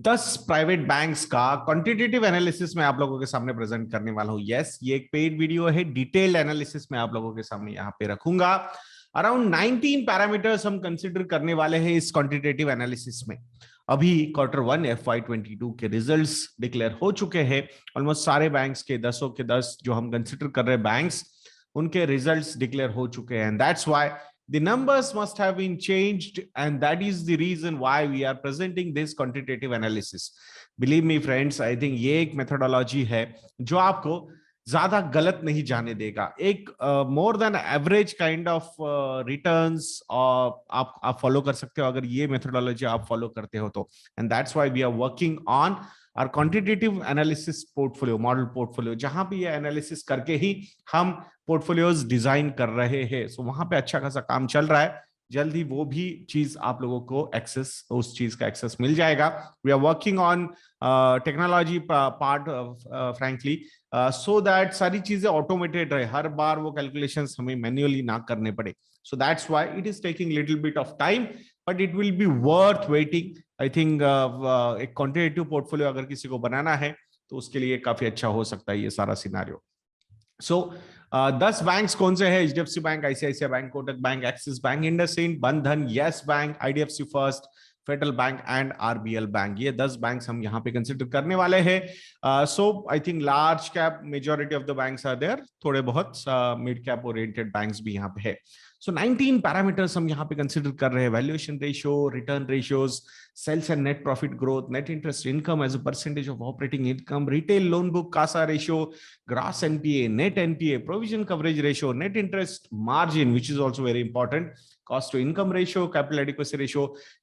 10 private banks का quantitative analysis में आप लोगों के सामने प्रेजेंट करने वाला हूं। यस, ये एक पेड वीडियो है, डिटेल्ड एनालिसिस में आप लोगों के सामने यहां पे रखूंगा। अराउंड 19 पैरामीटर्स हम कंसिडर करने वाले हैं इस क्वांटिटेटिव एनालिसिस में। अभी Q1 FY22 के रिजल्ट्स डिक्लेयर हो चुके हैं। ऑलमोस्ट सारे बैंक्स के 10 के 10 जो हम कंसिडर कर रहे हैं बैंक्स, उनके रिजल्ट्स डिक्लेयर हो चुके हैं। That's why the numbers must have been changed, and that is the reason why we are presenting this quantitative analysis. Believe me friends, I think ये एक methodology है जो आपको ज्यादा गलत नहीं जाने देगा। एक more than average kind of returns आप फॉलो कर सकते हो अगर ये मेथोडोलॉजी आप फॉलो करते हो तो। And that's why we are working on our quantitative analysis portfolio, model portfolio, जहां पे ये एनालिसिस करके ही हम पोर्टफोलियोज डिजाइन कर रहे हैं। सो वहां पे अच्छा खासा काम चल रहा है। जल्दी वो भी चीज आप लोगों को एक्सेस, उस चीज का एक्सेस मिल जाएगा। We are working on technology part frankly, so that सारी चीजें ऑटोमेटेड रहे, हर बार वो कैलकुलेशंस हमें मैन्युअली ना करने पड़े। So that's why it is taking little bit of time, but it will be worth waiting. I think एक क्वांटिटेटिव पोर्टफोलियो अगर किसी को बनाना है तो उसके लिए काफी अच्छा हो सकता है ये सारा सिनारियो। सो 10 बैंक्स कौन से हैं? HDFC Bank, ICICI Bank, Kotak Bank, Axis Bank, IndusInd, Bandhan, Yes Bank, IDFC First, Federal Bank and RBL Bank. ये 10 बैंक्स हम यहाँ पे कंसिडर करने वाले हैं। So I think large cap majority of the banks are there, थोड़े बहुत मिड कैप ओरिएंटेड बैंक्स भी यहाँ पे है। सो 19 पैरामीटर्स हम यहाँ पे कंसिडर कर रहे हैं। Valuation ratio, return ratios, sales and net profit growth, net interest income as a percentage of operating income, retail loan book CASA ratio, gross NPA, net NPA, provision coverage ratio, net interest margin which is also very important, cost to income ratio, capital adequacy ratio,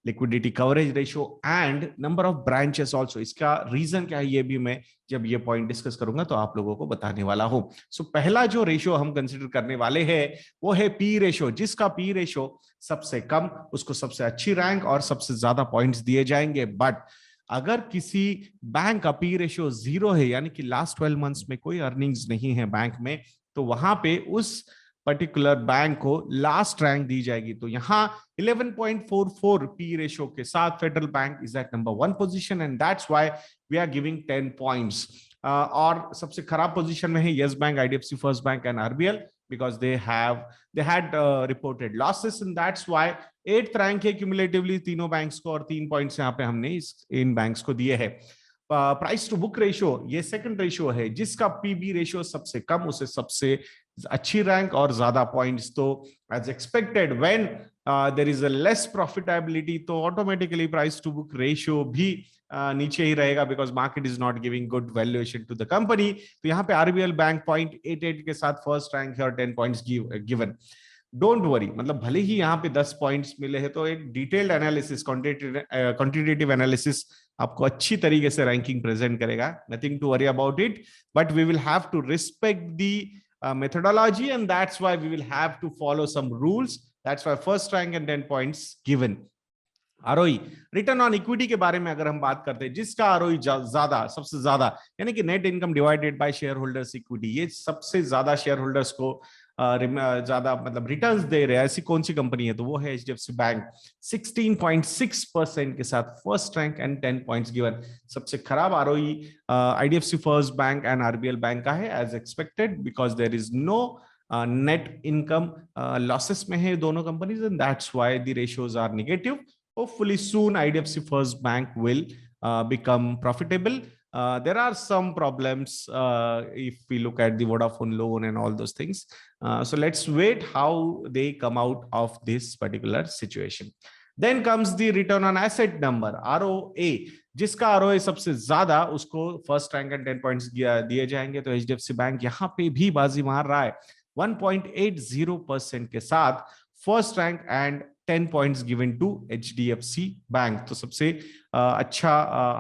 liquidity coverage ratio and number of branches also। इसका reason क्या है ये भी मैं जब ये point discuss करूंगा तो आप लोगों को बताने वाला हूं। सो पहला जो रेशियो हम कंसिडर करने वाले हैं वो है पी रेशियो। जिसका पी रेशियो सबसे कम उसको सबसे अच्छी रैंक और सबसे ज्यादा पॉइंट्स दिए जाएंगे। बट अगर किसी बैंक का पी रेशियो 0 है, यानी कि लास्ट 12 मंथ्स में कोई अर्निंग्स नहीं है बैंक में, तो वहां पे उस पर्टिकुलर बैंक को लास्ट रैंक दी जाएगी। तो यहां 11.44 पी रेशियो के साथ Federal Bank is at number 1 position, and that's why we are giving 10 points. और सबसे खराब पोजीशन में है Yes Bank, IDFC First Bank and RBL, because they had reported losses, and that's why 8th rank है cumulatively तीनों banks को, और 3 points यहाँ पे हमने इन बैंक्स को दिए हैं। प्राइस टू बुक रेशियो ये सेकंड रेशियो है। जिसका पीबी रेशियो सबसे कम उसे सबसे अच्छी रैंक और ज्यादा पॉइंट्स। तो as expected when there is a less profitability तो automatically price to book ratio भी नीचे ही रहेगा, because market is not giving good valuation to the company. तो यहाँ पे RBL बैंक 0.88 के साथ फर्स्ट रैंक है और 10 पॉइंट्स गिवन। डोंट वरी, मतलब भले ही यहाँ पे 10 पॉइंट्स मिले हैं तो एक डिटेल्ड एनालिसिस, क्वांटिटेटिव एनालिसिस आपको अच्छी तरीके से रैंकिंग प्रेजेंट करेगा। Nothing to worry about it, but we will have to respect the methodology, and that's why we will have to follow some rules. That's why first rank and 10 points given. ROE, return on equity के बारे में अगर हम बात करते हैं, जिसका ROE ज्यादा, सबसे ज्यादा, यानी कि net income divided by share holders equity, ये सबसे ज्यादा शेयर होल्डर्स को ज्यादा मतलब रिटर्न्स दे रहे हैं, ऐसी कौन सी कंपनी है? तो वो है HDFC बैंक 16.6% के साथ first rank and 10 points given. सबसे खराब ROE IDFC First Bank and RBL bank का है, as expected, because there is no net income, losses में है दोनों companies, and that's why the ratios are negative. Hopefully soon IDFC First Bank will become profitable. There are some problems if we look at the Vodafone loan and all those things. So let's wait how they come out of this particular situation. Then comes the return on asset number, ROA. जिसका ROA सबसे ज्यादा उसको first rank and 10 points दिए जाएंगे। तो HDFC bank यहाँ पे भी बाजी मार रहा है 1.80% के साथ first rank and 10 points given to HDFC bank. तो सबसे अच्छा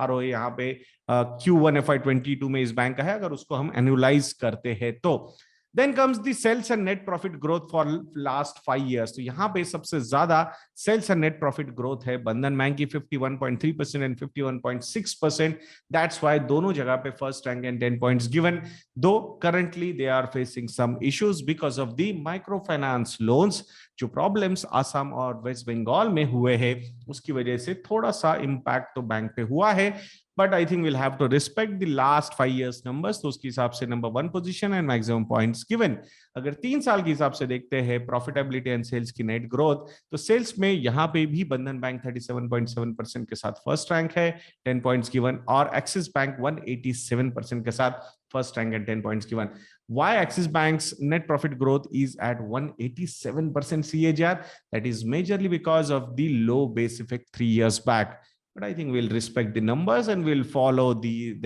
ROA यहाँ पे Q1 FY22 में इस बैंक का है, अगर उसको हम एनुअलाइज करते हैं तो। Then comes the sales and net profit growth for last 5 years. तो यहाँ पे सबसे ज्यादा sales and net profit growth है बंधन बैंक की 51.3% and 51.6%. That's why दोनों जगह पे first rank and 10 points given. Though currently they are facing some issues because of the microfinance loans. जो प्रॉब्लम्स आसाम और वेस्ट बंगाल में हुए हैं उसकी वजह से थोड़ा सा इम्पैक्ट तो बैंक पे हुआ है, but I think will have to respect the last 5 years numbers. तो उसके हिसाब से number 1 position and maximum points given. अगर 3 साल के हिसाब से देखते हैं प्रॉफिटेबिलिटी एंड सेल्स की नेट ग्रोथ, तो सेल्स में यहाँ पे भी बंधन बैंक 37.7% के साथ फर्स्ट रैंक है, 10 पॉइंट्स गिवन, और एक्सिस बैंक 187% के साथ first rank and 10 points given. Why Axis Bank's net profit growth is at 187% CAGR? That is majorly because of the low base effect 3 years back. But I think we'll respect the numbers and we'll follow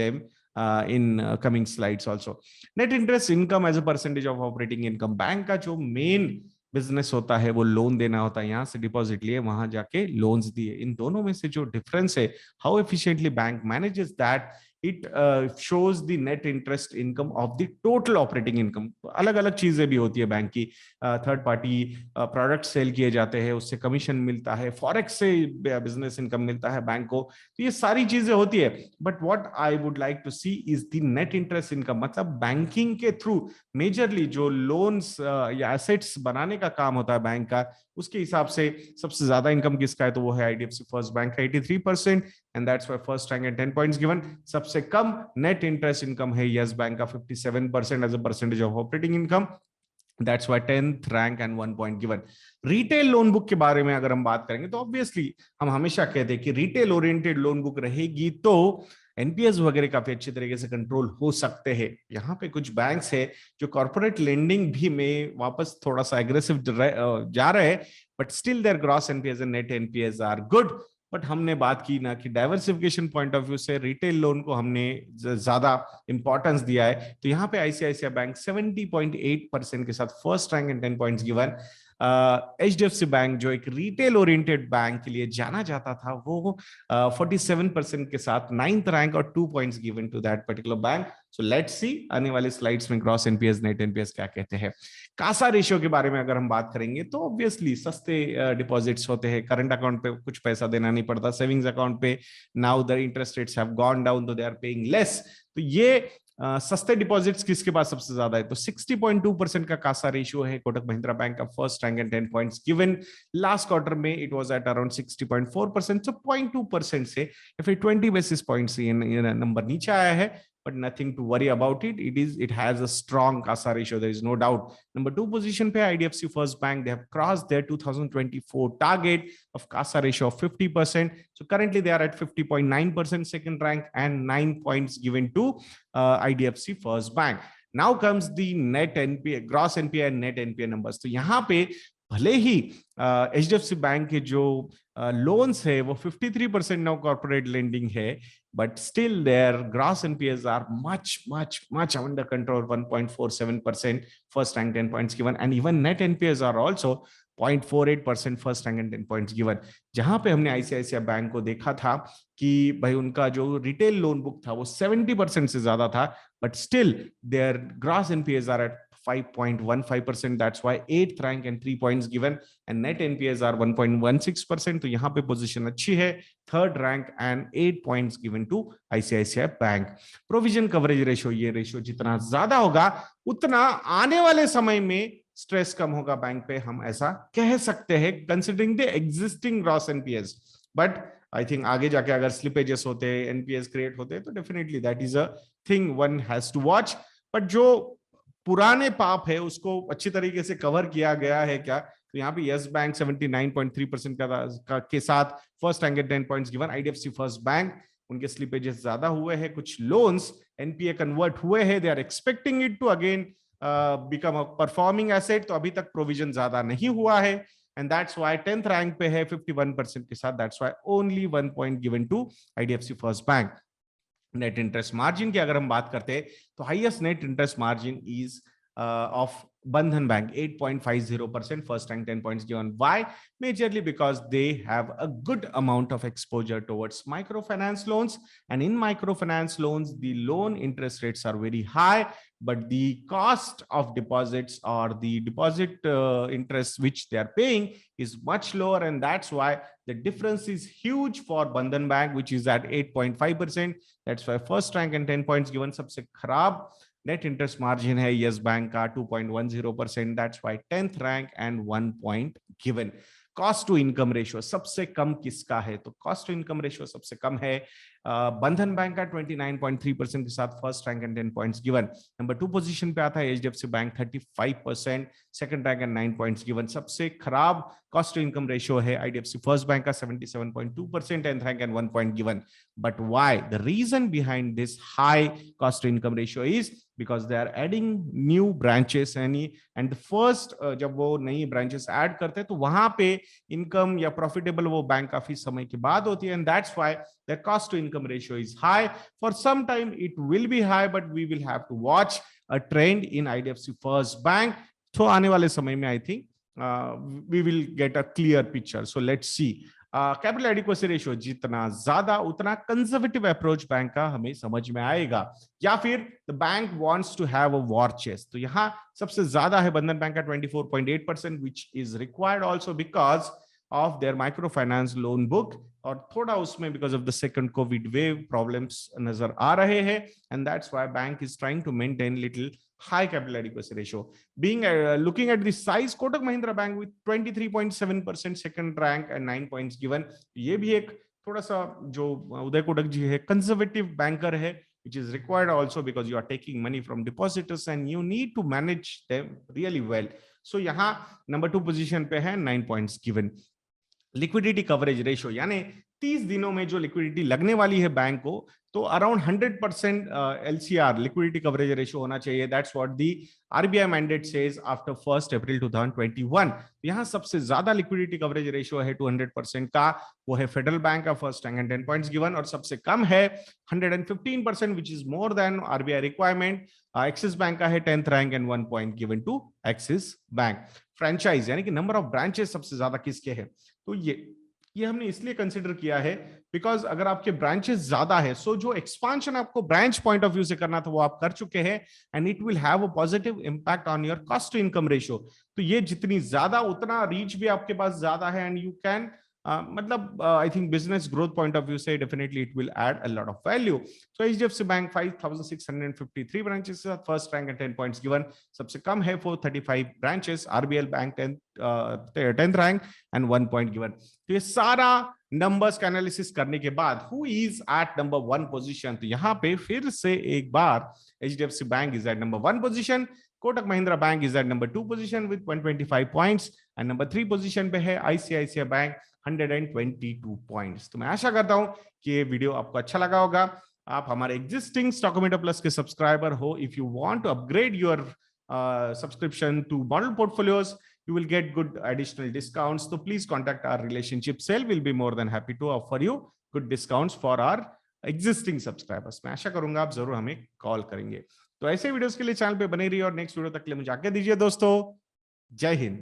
them in coming slides also. Net interest income as a percentage of operating income. Bank का जो main business होता है वो loan देना होता है, यहाँ से डिपॉजिट लिए वहां जाके लोन्स दिए, इन दोनों में से जो डिफरेंस है, how efficiently bank manages that, it shows the net interest income of the total operating income. अलग अलग चीजें भी होती है बैंक की, थर्ड पार्टी प्रोडक्ट सेल किए जाते हैं, उससे कमीशन मिलता है, फॉरेक्स से बिजनेस इनकम मिलता है बैंक को, तो ये सारी चीजें होती है। But what I would like to see is the net interest income, मतलब बैंकिंग के थ्रू मेजरली जो लोन्स या एसेट्स बनाने का काम होता है बैंक का, उसके हिसाब से सबसे ज्यादा इनकम किसका है, तो वो है आईडीएफसी फर्स्ट बैंक का 83%, and that's why first rank and 10 points given. सबसे कम नेट इंटरेस्ट इनकम है यस बैंक का 57% as a percentage of operating income, that's why 10th rank and 1 point given. Retail loan book के बारे में अगर हम बात करेंगे तो ऑब्वियसली हम हमेशा कहते हैं कि रिटेल ओरिएंटेड लोन बुक रहेगी तो एनपीएस वगैरह काफी अच्छी तरीके से कंट्रोल हो सकते हैं। यहाँ पे कुछ बैंक्स है जो कॉर्पोरेट लेंडिंग भी में वापस थोड़ा सा एग्रेसिव जा रहे हैं, but still their gross NPAs and net NPAs are good. But हमने बात की ना कि डाइवर्सिफिकेशन पॉइंट ऑफ व्यू से रिटेल लोन को हमने ज्यादा इंपॉर्टेंस दिया है, तो यहाँ पे आईसीआईसीआई बैंक 70.8% के साथ first rank and 10 points given. HDFC bank जो एक रिटेल ओरिएंटेड बैंक के लिए जाना जाता था, वो 47% के साथ 9th रैंक और 2 points given to that particular bank. So let's see आने वाले स्लाइड्स में ग्रॉस एनपीएस नेट एनपीएस क्या कहते हैं। कासा रेशियो के बारे में अगर हम बात करेंगे तो ऑब्वियसली सस्ते डिपॉजिट्स होते हैं, करंट अकाउंट पे कुछ पैसा देना नहीं पड़ता, सेविंग्स अकाउंट पे now the interest rates have gone down तो दे आर पेइंग लेस। तो ये सस्ते डिपॉजिट्स किसके पास सबसे ज्यादा है, तो 60.2% का कासा रेशियो है कोटक महिंद्रा बैंक का, first rank and 10 points given. Last quarter में इट वाज एट अराउंड 60.4%, सो 0.2% से या फिर 20 बेसिस पॉइंट्स ये नंबर नीचे आया है, but nothing to worry about it. It has a strong CASA ratio. There is no doubt. Number 2 position पे IDFC First Bank, they have crossed their 2024 target of CASA ratio of 50%. So currently they are at 50.9%, second rank, and 9 points given to IDFC First Bank. Now comes the net NPA, gross NPA and net NPA numbers. तो यहाँ पे भले ही HDFC bank के जो loans है वो 53% now corporate lending है, but still their gross NPAs are much under control, 1.47%, first rank 10 points given, and even net NPAs are also 0.48%, first rank and 10 points given। जहां पे हमने आईसीआईसीआई बैंक को देखा था कि भाई उनका जो रिटेल लोन बुक था वो 70% से ज्यादा था, but still their gross NPAs are at 5.15%, that's why 8th rank and 3 points given, and net NPAs are 1.16%, तो यहाँ पे पोजीशन अच्छी है, third rank and 8 points given to ICICI bank. Provision coverage ratio, ये रेशियो जितना ज्यादा होगा उतना आने वाले समय में स्ट्रेस कम होगा बैंक पे, हम ऐसा कह सकते हैं considering the existing gross NPS. But I think आगे जाके अगर स्लिपेजेस होते हैं, एनपीएस क्रिएट होते हैं, तो definitely that is a thing one has to watch. But जो पुराने पाप है उसको अच्छी तरीके से कवर किया गया है क्या, तो यहाँ पे यस बैंक 79.3% के साथ first rank 10 points given. IDFC First Bank उनके स्लिपेजेस ज्यादा हुए हैं, कुछ लोन्स एनपीए कन्वर्ट हुए हैं, they are expecting it to again become a performing asset, तो अभी तक प्रोविजन ज्यादा नहीं हुआ है, and that's why 10th rank पे है 51% के साथ, that's why only 1 point given to IDFC First Bank. Net interest margin की अगर हम बात करते हैं तो highest net interest margin is of Bandhan Bank, 8.50%, first rank 10 points given. Why? Majorly because they have a good amount of exposure towards microfinance loans, and in microfinance loans the loan interest rates are very high, but the cost of deposits or the deposit interest which they are paying is much lower, and that's why the difference is huge for Bandhan Bank, which is at 8.5%. That's why first rank and 10 points given. सबसे खराब net interest margin है Yes Bank का 2.10%, that's why 10th rank and 1 point given. Cost to income ratio सबसे कम किसका है? तो cost to income ratio सबसे कम है बंधन बैंक का 29.3% के साथ first rank and 10 points given. Number 2 position पे आता है HDFC bank 35%, second rank and 9 points given. सबसे खराब कॉस्ट टू इनकम रेशियो है आईडीएफसी फर्स्ट बैंक का 77.2%, 10th rank and 1 point given. But why? The reason behind this high cost to income ratio is because they are adding new branches and the first जब वो नई branches add करते हैं तो वहां पे income या प्रॉफिटेबल वो बैंक काफी समय के बाद होती है, and that's why the cost to income ratio is high. For some time it will be high, but we will have to watch a trend in IDFC First Bank. So आने वाले समय में I think we will get a clear picture. So let's see. Capital adequacy ratio जितना ज्यादा उतना conservative approach bank का हमें समझ में आएगा, या फिर the bank wants to have a war chest. तो यहां सबसे ज्यादा है बंधन बैंक का 24.8%, which is required also because of their micro finance loan book, और थोड़ा उसमें because of the second covid wave problems नजर आ रहे हैं, and that's why bank is trying to maintain little high capital adequacy ratio. Being looking at the size, Kotak Mahindra Bank with 23.7% second rank and 9 points given. ये भी एक थोड़ा सा जो उदय कोटक जी है कंजर्वेटिव बैंकर है, which is required also because you are taking money from depositors and you need to manage them really well. So यहाँ number 2 position पे है 9 points given. Liquidity coverage ratio यानी 30 दिनों में जो लिक्विडिटी लगने वाली है बैंक को, तो around 100% LCR liquidity coverage ratio होना चाहिए। That's what the RBI mandate says after 1 अप्रैल 2021। यहां सबसे ज्यादा लिक्विडिटी कवरेज रेशियो है 200% का, वो है फेडरल बैंक का first rank and 10 points given, और सबसे कम है 115%, which is more than RBI requirement. Axis Bank का है 10th rank and 1 point given to Axis Bank. Franchise यानी कि नंबर ऑफ ब्रांचेस सबसे ज्यादा किसके हैं? तो ये हमने इसलिए कंसिडर किया है बिकॉज अगर आपके ब्रांचेस ज्यादा है, सो जो एक्सपांशन आपको ब्रांच पॉइंट ऑफ व्यू से करना था वो आप कर चुके हैं, and it will have a positive impact on your cost to income ratio. तो ये जितनी ज्यादा उतना रीच भी आपके पास ज्यादा है, एंड यू कैन मतलब I think business growth point of view से definitely it will add a lot of value. So HDFC Bank 5653 branches, first rank and 10 points given. सबसे कम है 435 branches, RBL Bank 10th rank and 1 point given. तो ये सारा numbers का analysis करने के बाद who is at number 1 position? तो यहाँ पे फिर से एक बार HDFC Bank is at number 1 position, Kotak Mahindra bank is at number 2 position with 125 points, and number 3 position पे है आईसीआईसीआई बैंक 122 पॉइंट्स। तो मैं आशा करता हूं कि ये वीडियो आपको अच्छा लगा होगा। आप हमारे एग्जिस्टिंग स्टॉकोमीटर प्लस के सब्सक्राइबर हो, if you want to upgrade your subscription to model portfolios, you will get good additional discounts. So please contact our relationship cell. We'll be more than happy to offer you good discounts for our existing subscribers. मैं आशा करूंगा आप जरूर हमें call करेंगे। तो ऐसे videos के लिए चैनल पे बने रहिए और नेक्स्ट वीडियो तक के लिए मुझे आज्ञा दीजिए दोस्तों। जय हिंद।